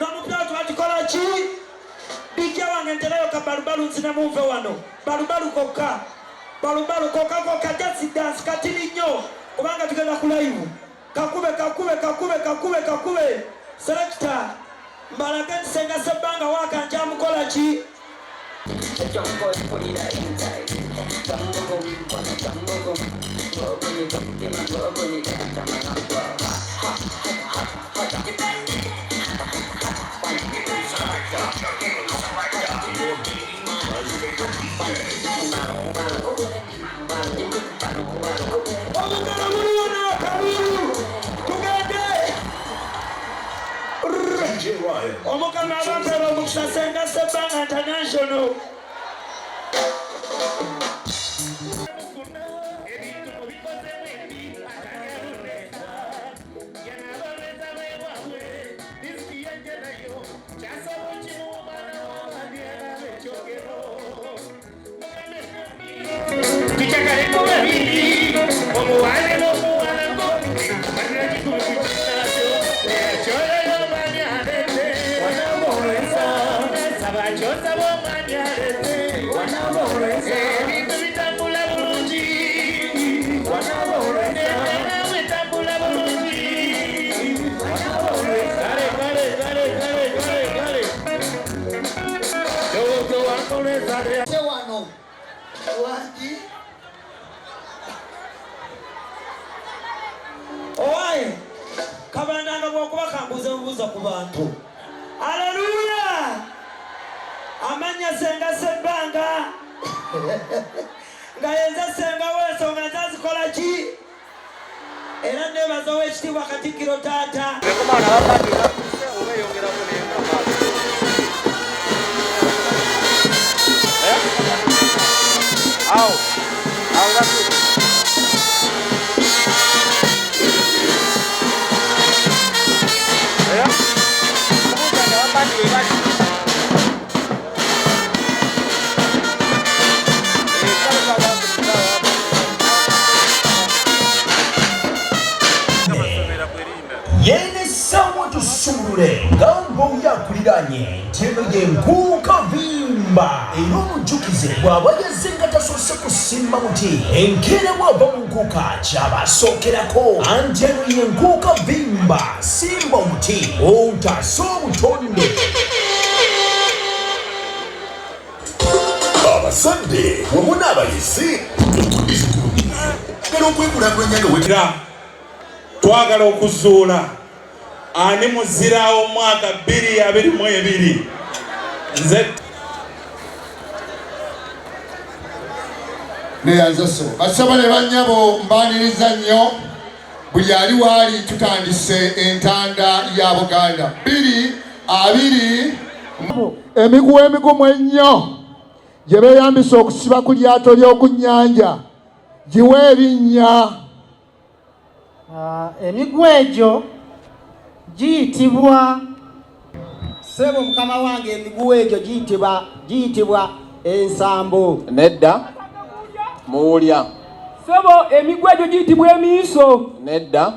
n'omupira twagikola ki bijja wange nterayo ka balubalu nzine muve wano balubalu kokka just dance katini nnyo kubanga tugenda ku live kakube selector mbalage ntisenga sebbanga wakanja mukola ki omukama abambera omukisa senga sebbanga international Oye, kabandanga bwokuba kambuze bubuza ku bantu. Haleluya! Amanya senga sebbanga. Nga yenza senga weso nga zazikola ki? Era nebaza w'ekitiibwa Katikkiro taata. Yene sawa tusumule gambo yakuliranye ntendo y'Enkuuka Vimbaa ey'omujjukize bw'aba yazenga tasose kusimba muti enkeera bw'ava mu Enkuuka kyabasookerako anti eno y'Enkuuka Vimbaa simba omuti otase obutonde. Abasajja wamu n'abayisi okwekulaakulanya nga wekira twagala okuzuula ani muzira omwaka 2022 nze neyanzeso basaba ne bannyabo mbaniriza nnyo buli ali waali tutandise entanda ya Buganda 2020 emiguwa emigumu ennyo gye beeyambisa okusiba ku lyato ly'oku nnyanja giwe erinnya. Emiguwa egyo giyitibwa sebo mukama wange emiguwa egyo giyitibwa ensambo. Nedda muwulya sebo emiguwa egyo giyitibwa emiiso. Nedda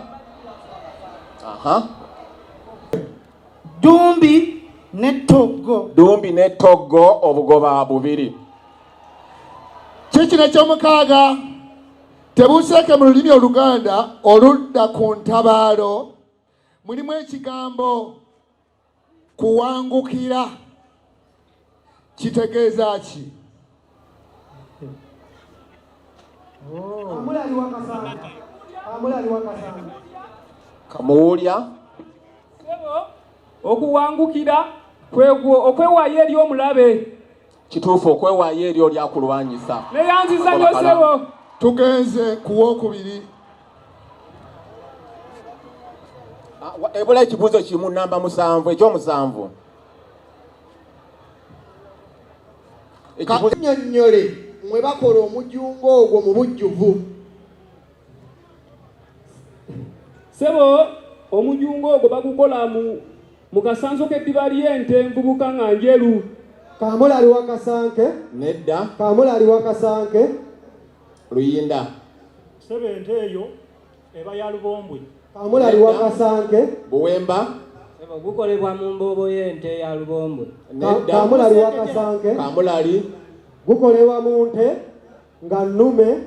dumbi n'ettoggo obugoba bubiri. Kikino eky'omukaaga tebuuseeke mu lulimi Oluganda oludda ku ntabaalo mulimu ekigambo kuwangukira. Kitegeeza ki? Kamuwulya sebo okuwangukira okwewaayo eri omulabe. Kituufu okwewaayo eri oli akulwanyisa. Neyanziza nnyo sebo. Tugenze ku wookubiri. Ebula ekibuuzo kimu namba 7 ekyomusanvu. Kannyonnyole mwe bakola omujjungo ogwo mu bujjuvu. Sebo omujjungo ogwo bagukola mu kasanso k'eddiba ly'ente envubuka nga njeru. Kamula ali wakasanke. Nedda. Kamula ali wakasanke. Luyinda. Sebo ente eyo eba ya Lubombwe. Kamula ali wakasanke. Buwemba. gukolebwa mu mbobo y'ente ya lubombwe. Kamulali wakasanke. Kamulali. Gukolebwa mu nte nga nnume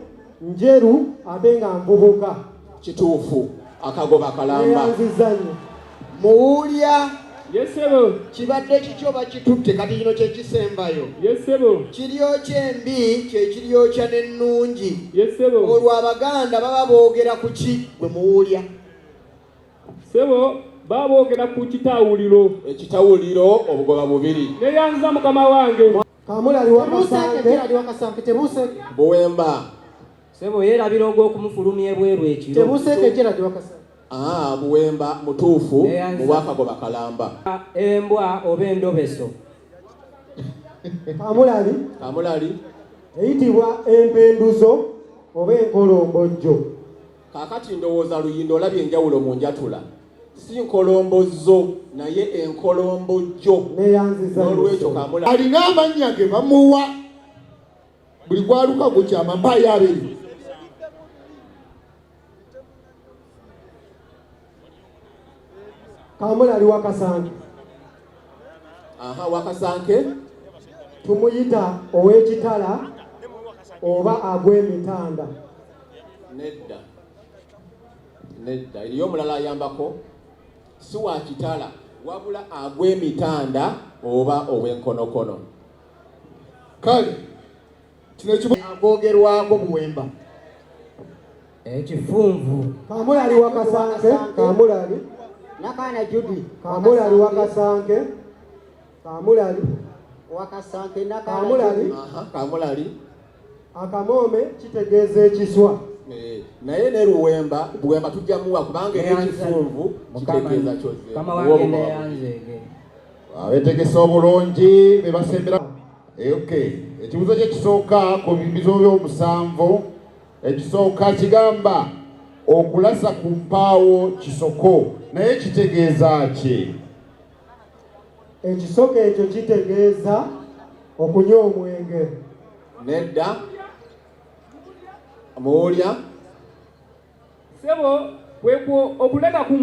njeru ate nga nvubuka. Kituufu. Akagoba kalamba. Muwulya. Yesebo. Kibadde kikyo bakitutte kati kino kye kisembayo. Yesebo. Kiryo kyembi kye kiryo kya n'ennungi. Yesebo. Olwo Abaganda baba boogera ku ki bwe muwulya? Sebo baboogera ku kitawuliro. Ekitawuliro obugoba bubiri. Neyanza mukama wange. Kamulali wakasanke tebuuseke. Buwemba. Sebo yerabira ogw'okumufulumya ebweru ekiro. Tebuuseke ekiragi wakasanke. Buwemba mutuufu mu bwakagoba kalamba. Embwa oba endobeso. Kamulali eyitibwa empenduzo oba enkolombojjo. Kaakati ndowooza Luyindo olabye enjawulo mu njatula. Si nkolombozzo naye enkolombojjo. N'olwekyo Kamulali alina amannya ge bamuwa buli gwaluka gukyama mpaayo abiri. Kamulali wakasanke. Wakasanke tumuyita ow'ekitala oba agw'emitanda. Nedda eriyo omulala ayambako si wa kitala wabula agw'emitanda oba ow'enkonokono. Kale kino agoogerwako Buwemba. Ekifunvu. Kamulali wakasanke. Kamulali nakana Judi. Kamulali wakasanke. Kamulali wakasanke nakana. Kamulali akamome kitegeeza ekiswa. Naye ne Luwemba Buwemba tujjamuwa kubanga ekifunvu kitegeeza kyoze. Kama wange neyanzege. abetegese obulungi be basembera. Okay, ekibuzo kye kisooka ku bibizo by'omusanvu ekisooka kigamba okulasa ku mpaawo kisoko naye kitegeeza ki? Ekisoko ekyo kitegeeza okunywa omwenge. Nedda muwulya Sebo kwekwo okuleka ku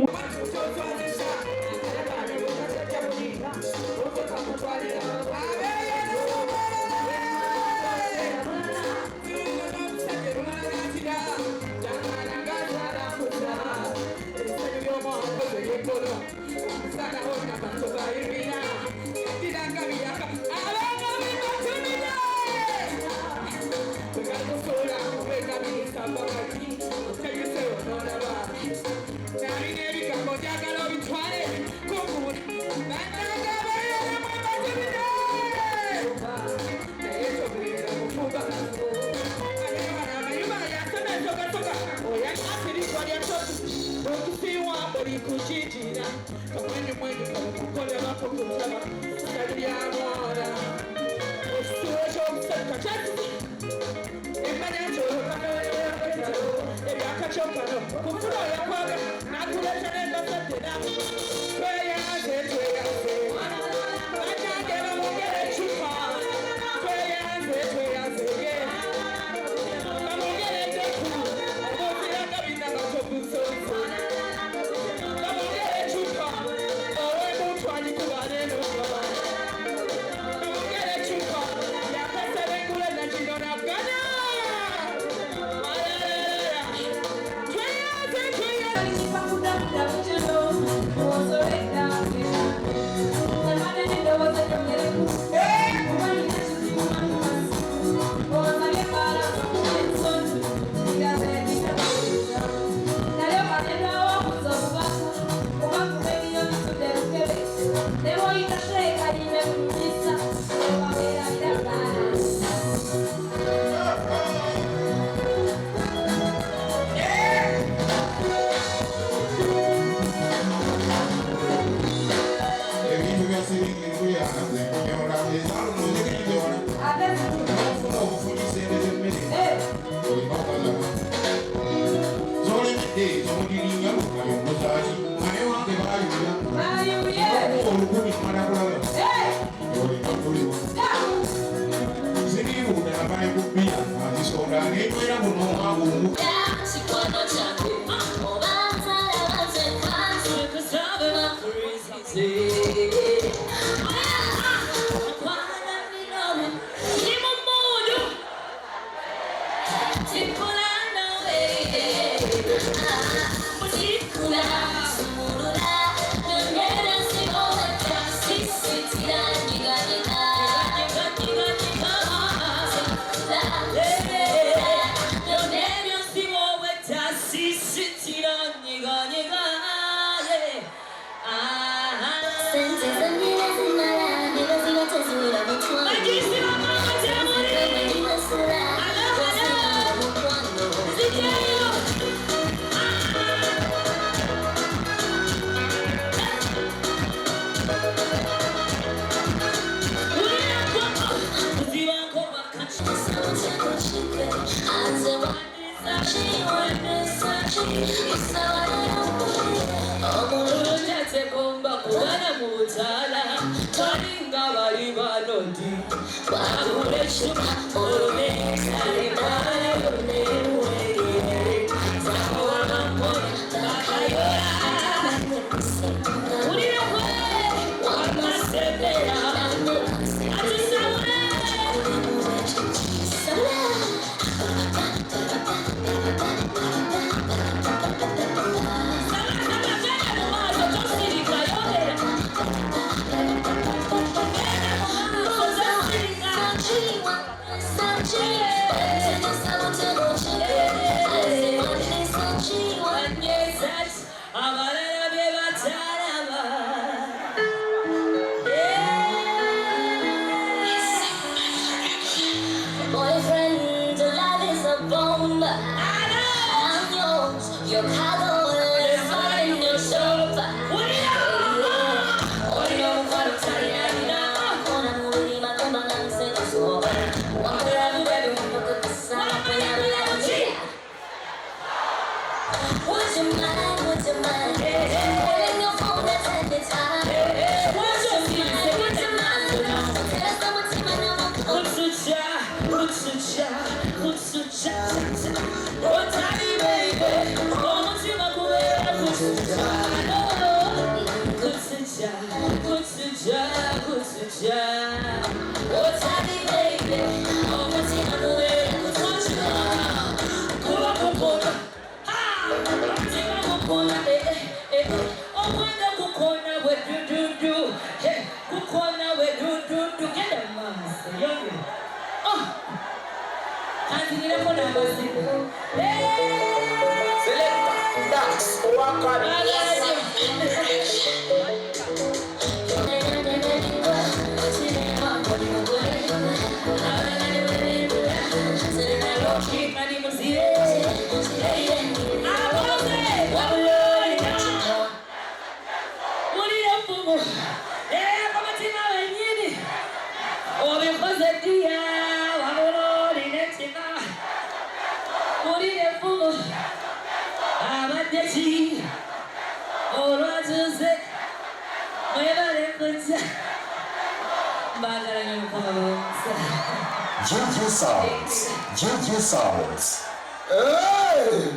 Juju Sounds. Hey!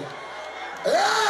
Hey!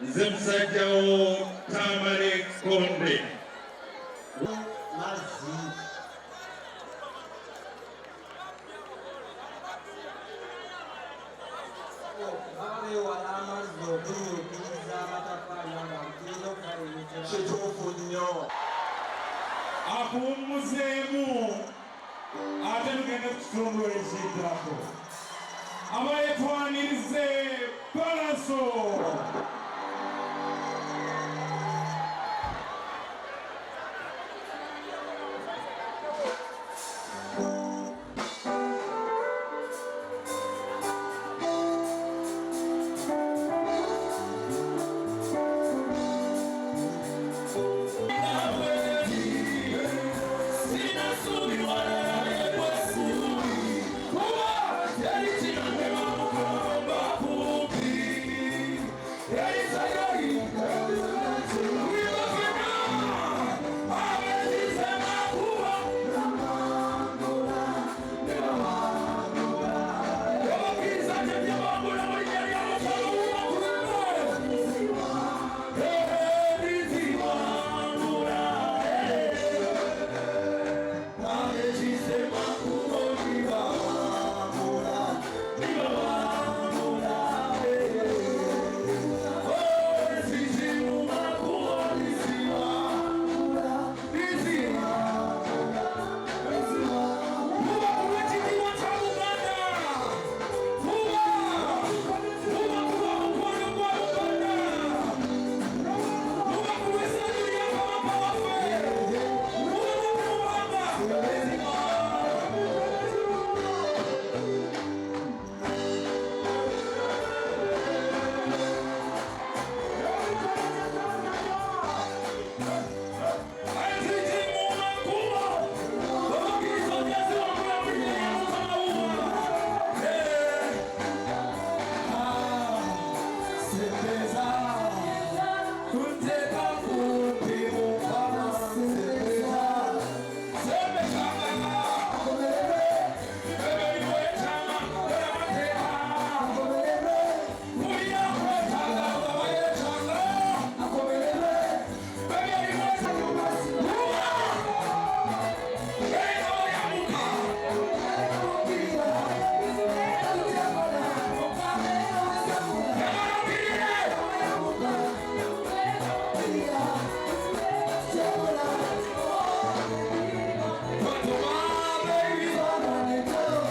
nze musajjawo Tamale Konde. Akuwummuzeemu ate tugende ku kitundu ekiddako abayetwanirize Palaso.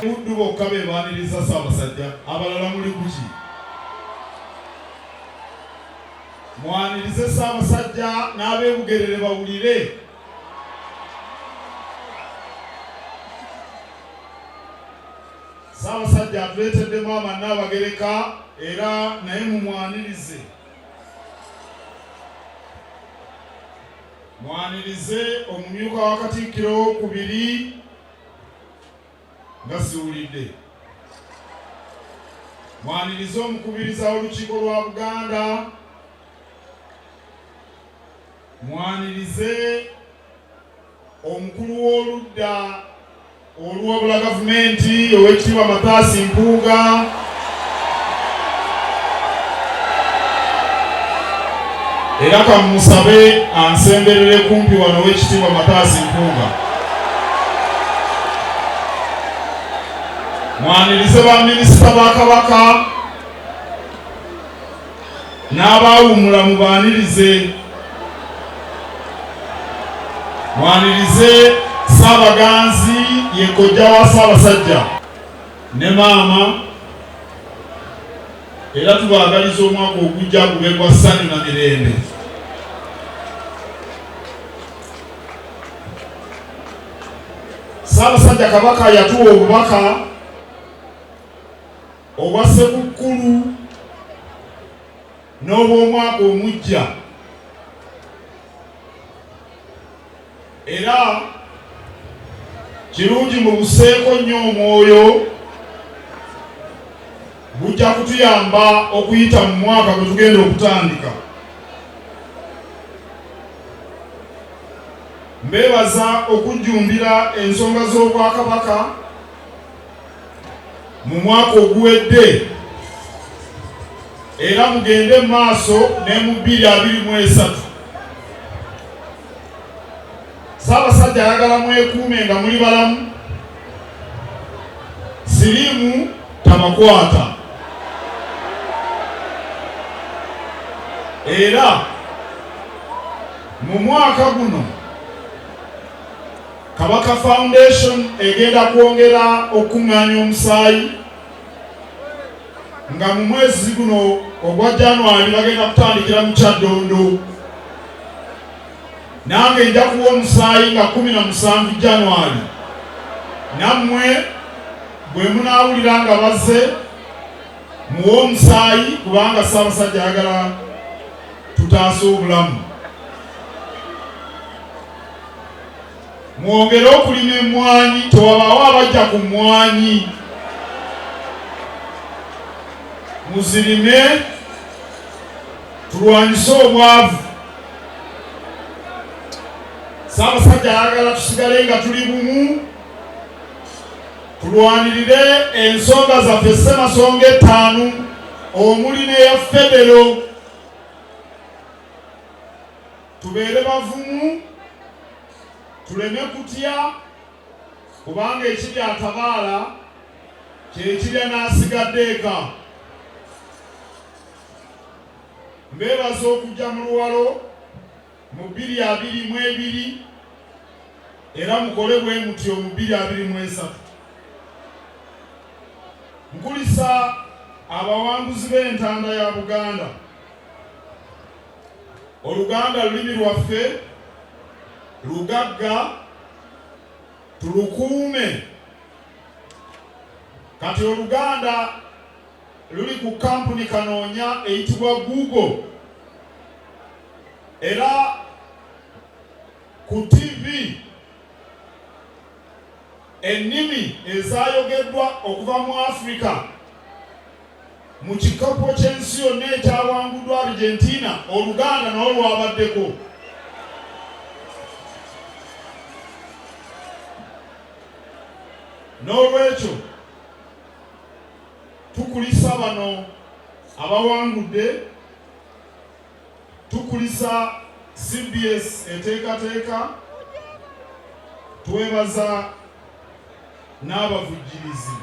Muddu bokka be baaniriza Ssaabasajja, abalala muli kuki? Mwanirize Ssaabasajja n'abeebugerere bawulire. Ssaabasajja atuleeteddemu amanna abagereka era naye mumwanirize. Mwanirize omumyuka wa Katikkiro kubiri nga siwulidde. Mwanirize omukubiriza w'olukiiko lwa Buganda. Mwanirize omukulu w'oludda oluwabula gavumenti ow'ekitiibwa Mataasi Mpuuga. Era kamusabe ansemberere kumpi wano w'ekitiibwa Mataasi Mpuuga. Mwanirize baminisita ba Kabaka n'abawumula mubaanirize. Mwanirize Ssaabaganzi ye kojja wa Ssaabasajja ne maama, era tubaagaliza omwaka ogujja gube gwa ssanyu na mirembe. Ssaabasajja Kabaka yatuwa obubaka obwa Ssekukkulu n'obw'omwaka omujja, era kirungi mu buseeko nnyo omwoyo, bujja kutuyamba okuyita mu mwaka gwe tugenda okutandika. Mbeebaza okujjumbira ensonga z'Obwakabaka mu mwaka oguwedde era mugende maaso ne mu 2023. Ssaabasajja ayagala mwekuume nga muli balamu, siriimu tabakwata. Era mu mwaka guno Kabaka Foundation egenda kwongera okuŋŋaanya omusaayi nga mu mwezi guno ogwa January bagenda kutandikira mu Kyaddondo. Nange nja kuwa omusaayi nga 17 January. Nammwe bwe munaawulira nga bazze muwe omusaayi kubanga Ssaabasajja ayagala tutaase obulamu. Mwongere okulima emmwanyi, tewabaawo abajja ku mmwanyi. Muzirime tulwanyise obwavu. Ssaabasajja ayagala tusigale nga tuli bumu, tulwanirire ensonga zaffe ssemasonga 5 omuli n'eya federo. Tubeere bavumu, tuleme kutya kubanga ekiri atabaala kyekirya n'asigadde eka. Mbeebaza okujja mu Luwalo mu 2022 era mukole bwe mutyo mu 2023. Nkulisa abawanguzi b'entanda ya Buganda. Oluganda lulimi lwaffe lugagga, tulukuume. Kati Oluganda luli ku kampuni kanoonya eyitibwa Google, era ku TV ennimi ezaayogeddwa okuva mu Africa mu kikopo ky'ensi yonna ekyawanguddwa Argentina, Oluganda nalwo lwabaddeko. N'olwekyo tukulisa bano abawangudde, tukulisa CBS eteekateeka, twebaza n'abavujjirizi.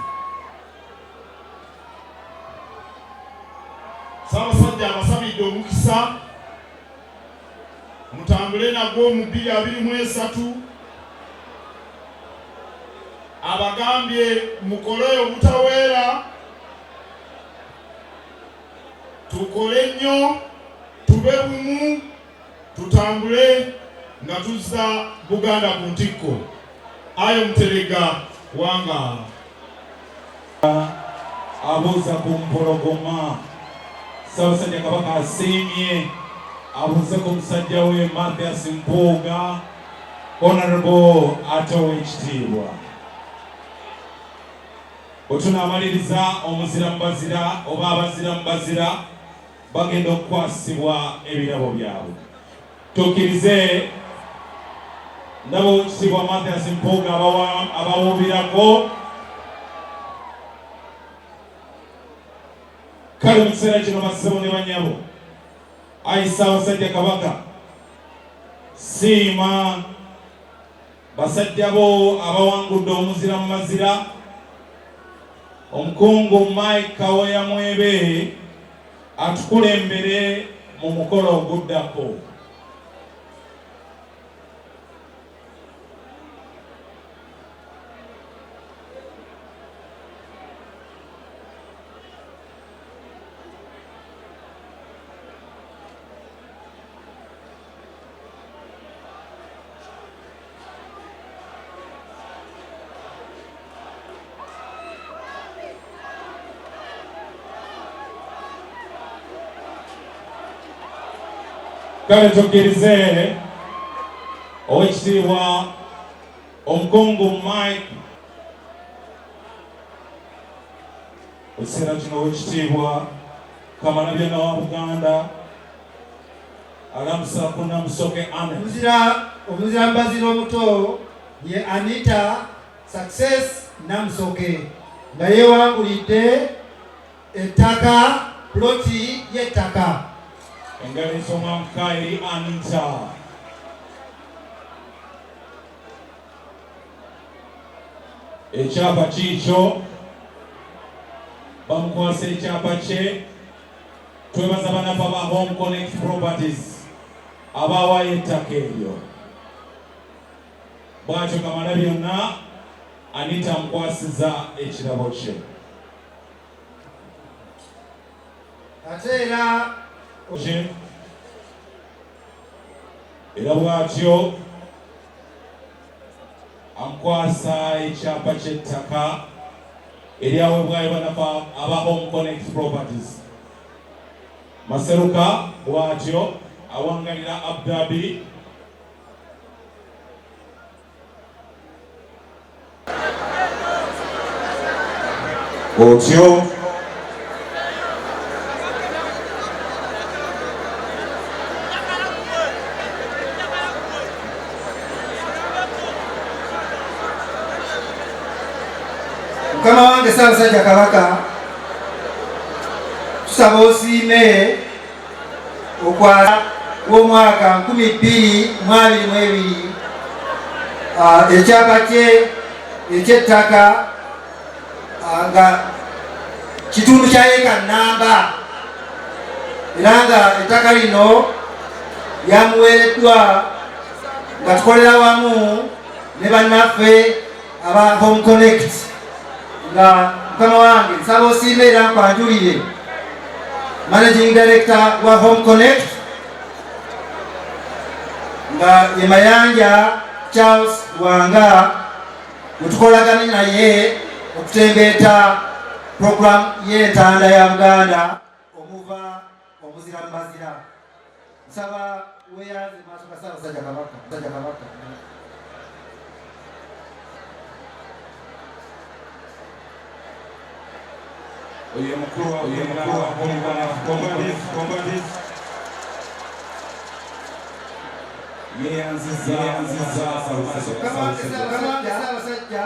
Ssaabasajja abasabidde omukisa, mutambule nagwo mu 2023. Abagambye mukole obutaweera, tukole nnyo, tube bumu, tutambule nga tuzza Buganda ku ntikko. Ayo Muterega wangaala. Abuuza ku mpologoma. Ssaabasajja Kabaka asiimye abuuze ku musajja we Mathias Mpuuga, Honorable atowe ekitiibwa. Bwe tunaamaliriza omuzira mu bazira oba abazira mu bazira bagenda okukwasibwa ebirabo byabwe. Tukkirize ndaba ekitiibwa Mathias Mpuuga abawuubirako. Kale mu kiseera kino bassebo ne bannyabo, ayi Ssaabasajja Kabaka, siima basajja bo abawangudde omuzira mu mazira. Omukungu Mike Kawoya Mwebe atukulembere mu mukolo oguddako. Kale tukkirize owekitiibwa omukungu Mike ekiseera kino owekitiibwa Kamalabyonna wa Buganda alamusa ku Namusoke Ane. Omuzira mbazira omuto ye Anita Success Namusoke nga yeewangulidde ettaka ploti y'ettaka. Engalo esomwamuka eri Anita. Ekyapa kiikyo bamukwasa ekyapa kye. Twebaza banafa ba Home Connect Properties abawaayo ettaka eryo. Bw'atyo kamala byonna Anita amukwasiza ekirabo kye. Ate era bw'atyo amukwasa ekyapa ky'ettaka eryaweebwayo banafa aba Home Connect Properties. Maseruka bw'atyo awangalira Abdabi. Otyo Mukama wange Ssaabasajja Kabaka, tusaba osiime okwasa w'omwaka 2022 ekyapa kye eky'ettaka nga kitundu kya yeeka nnamba, era nga ettaka lino lyamuweereddwa nga tukolera wamu ne bannaffe aba Home Connect. Nga mukama wange nsaba osiime era nkwanjulire Managing Director wa Home Connect nga ye Mayanja Charles Wanga, mutukolagane naye okutembeeta program y'entanda ya Buganda omuva omuzira mu mazira. Nsaba weeyanze maaso ga Ssaabasajja Kabaka. oye mukuru wa Combative yeyanziza Ssaabasajja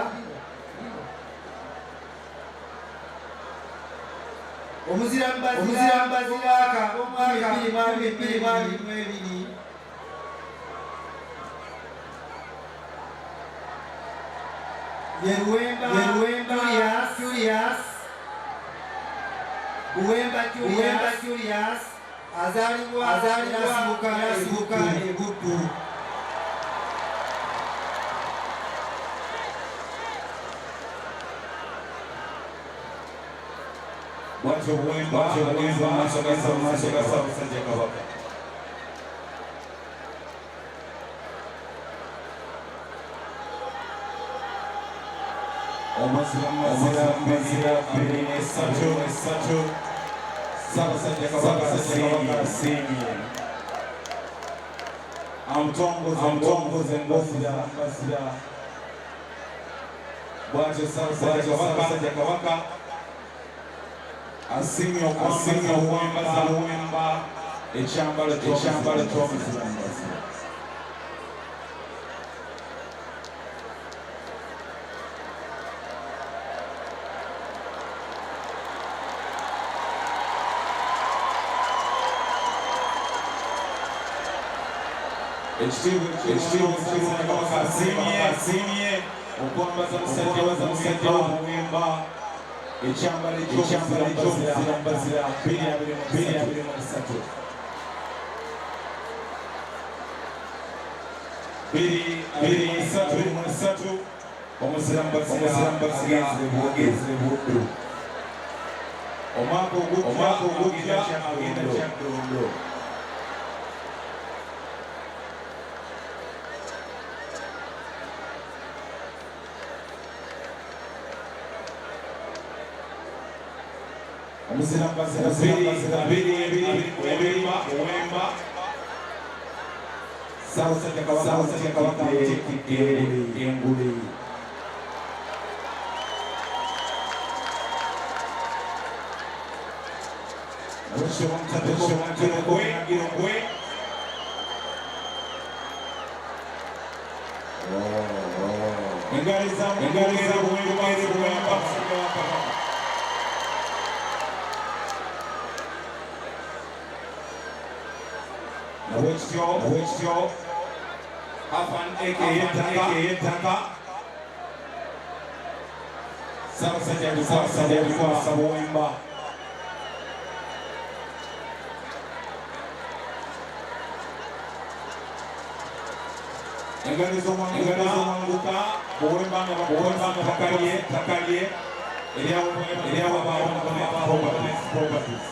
omuzira mu bazira omwaka 2022 ye Luwemba Julius azalibwa nasibuka ebuddu. bw'atyo Buwemba maaso ga Ssaabasajja Kabaka. Omuzira 23 Ssaabasajja Kabaka asiimye amutongoze mbazira. Bw'atyo Ssaabasajja Kabaka asiimye okwambaza Luwemba ekyambalo ky'omuzira mbazira. Ekitiibwa Kabaka asiimye okwambaza musajja wa Buwemba ekyambalo ky'omuzira mbazira 2023. 2023 omuzira mbazira agenze buddu. Omwaka ogujja agenda Kyaddondo. Omuzira mbazira 2022 Buwemba Ssaabasajja Kabaka amutikidde engule. Wekityo Afan aka Taka Ssaabasajja bikwasa Wemba engalo z'omwanguka Wemba nga bakalye eryawo properties.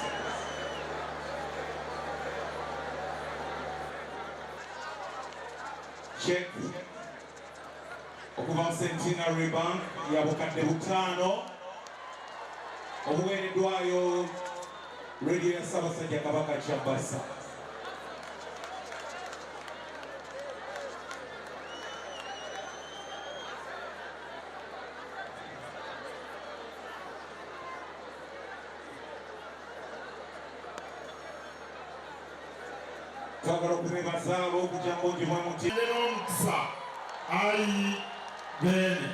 Check okuva mu Centenary Bank ya bukadde butaano obuweereddwayo radio ya Ssaabasajja Kabaka Kyabasa. Twagala okubeebaza olw'okujja mbungi mwe muti omukisa ali Beene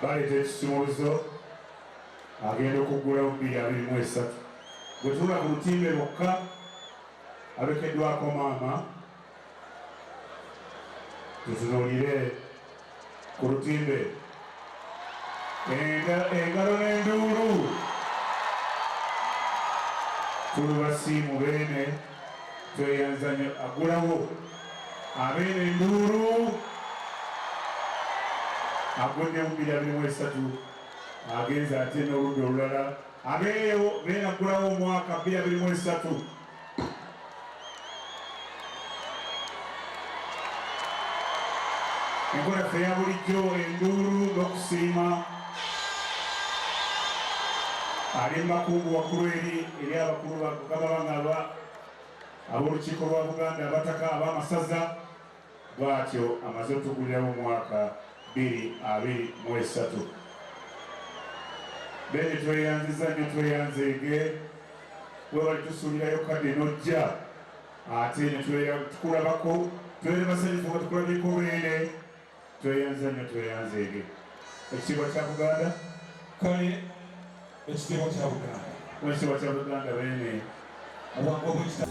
baleeta ekisumuluzo agenda okuggulawo 223 bwe tula ku lutimbe lwokka abekeddwako maama tutunuulire ku lutimbe engalo n'enduulu tulubasiimu Beene tweyanzanya agulawo Abeene enduulu agwedde mu 223 agenza ate n'oludda olulala abeeyo Beene agulawo omwaka 223 enkola ffe ya bulijjo enduulu n'okusiima ali makungu wakulu eri abakulu bagabanga ab'olukiiko lwa Buganda abataka ab'amasaza bwatyo amaze otuguliramu omwaka 2023 Beene tweyanziza nnyo tweyanzeege webali tusuulirayo kadde n'ojja ate ne tukulabako twere basanyufu nga tukulabyeko Beene tweyanza nnyo tweyanzeege ekitiibwa kya Buganda kale ekitiibwa kya Buganda ekitiibwa kya Buganda Beene obwangu obwekita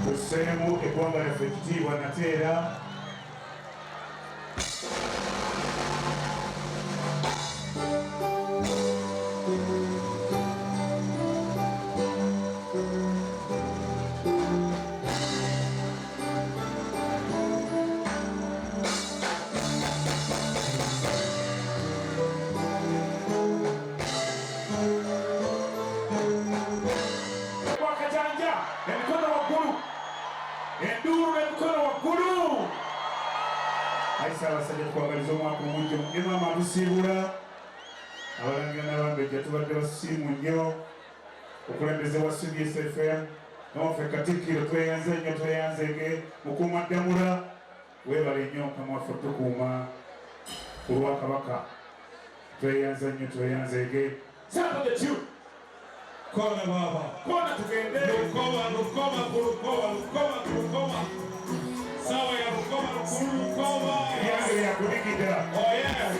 Tusseemu eggwanga lyaffe ekitiibwa Nateera Wakajanja emikono waggulu enduulu n'emikono waggulu ayi Ssaabasajja tukwagaliza omwaka omujja ne maama atusiibula abalangira n'abambejja tubadde basiimu nnyo okulembeze wa CBS FM n'owaffe Katikkiro tweyanze nnyo tweyanzeege Mukuumaddamula weebale nnyo Mukama waffe tukuuma ku lwa Kabaka tweyanze nnyo tweyanzeege Sabagetyu kona baba kona tugende Lukoma sawa ya Lukoma yange yakuligida oh yeah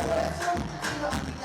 Let's go.